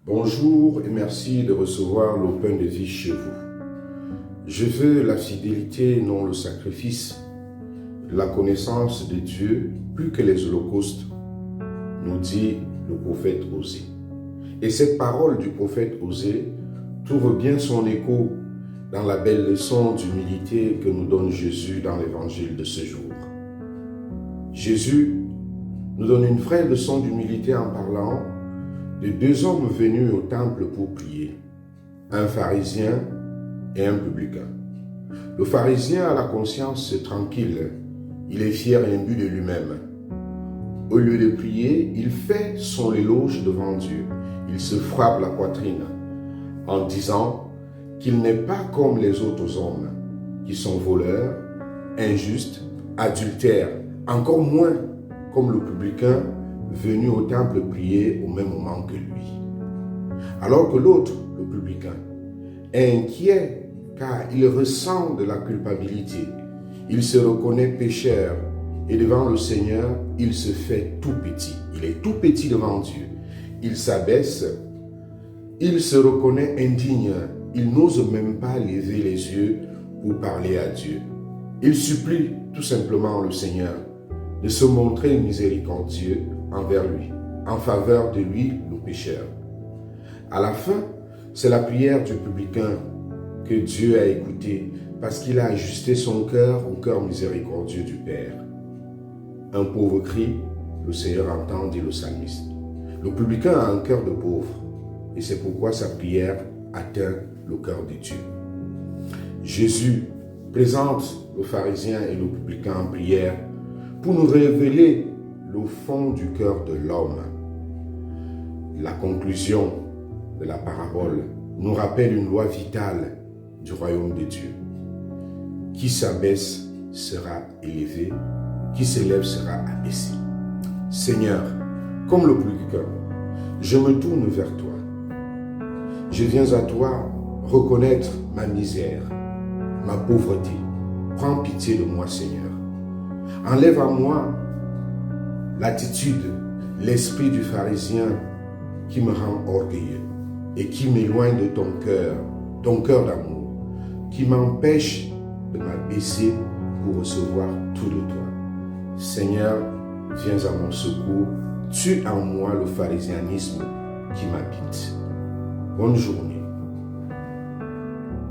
Bonjour et merci de recevoir l'Open de vie chez vous. Je veux la fidélité, non le sacrifice, la connaissance de Dieu plus que les holocaustes, nous dit le prophète Osée. Et cette parole du prophète Osée trouve bien son écho dans la belle leçon d'humilité que nous donne Jésus dans l'évangile de ce jour. Jésus nous donne une vraie leçon d'humilité en parlant de deux hommes venus au temple pour prier, un pharisien et un publicain. Le pharisien a la conscience tranquille, il est fier et imbu de lui-même. Au lieu de prier, il fait son éloge devant Dieu. Il se frappe la poitrine en disant qu'il n'est pas comme les autres hommes qui sont voleurs, injustes, adultères, encore moins comme le publicain venu au temple prier au même moment que lui. Alors que l'autre, le publicain, est inquiet car il ressent de la culpabilité. Il se reconnaît pécheur et devant le Seigneur, il se fait tout petit. Il est tout petit devant Dieu. Il s'abaisse, il se reconnaît indigne. Il n'ose même pas lever les yeux pour parler à Dieu. Il supplie tout simplement le Seigneur de se montrer miséricordieux envers lui, en faveur de lui, le pécheur. À la fin, c'est la prière du publicain que Dieu a écoutée parce qu'il a ajusté son cœur au cœur miséricordieux du Père. Un pauvre cri, le Seigneur entend, dit le psalmiste. Le publicain a un cœur de pauvre et c'est pourquoi sa prière atteint le cœur de Dieu. Jésus présente le pharisien et le publicain en prière pour nous révéler le fond du cœur de l'homme. La conclusion de la parabole nous rappelle une loi vitale du royaume de Dieu. Qui s'abaisse sera élevé, qui s'élève sera abaissé. Seigneur, comme le publicain, je me tourne vers toi. Je viens à toi reconnaître ma misère, ma pauvreté. Prends pitié de moi, Seigneur. Enlève à moi l'attitude, l'esprit du pharisien qui me rend orgueilleux et qui m'éloigne de ton cœur d'amour, qui m'empêche de m'abaisser pour recevoir tout de toi. Seigneur, viens à mon secours, tue en moi le pharisianisme qui m'habite. Bonne journée.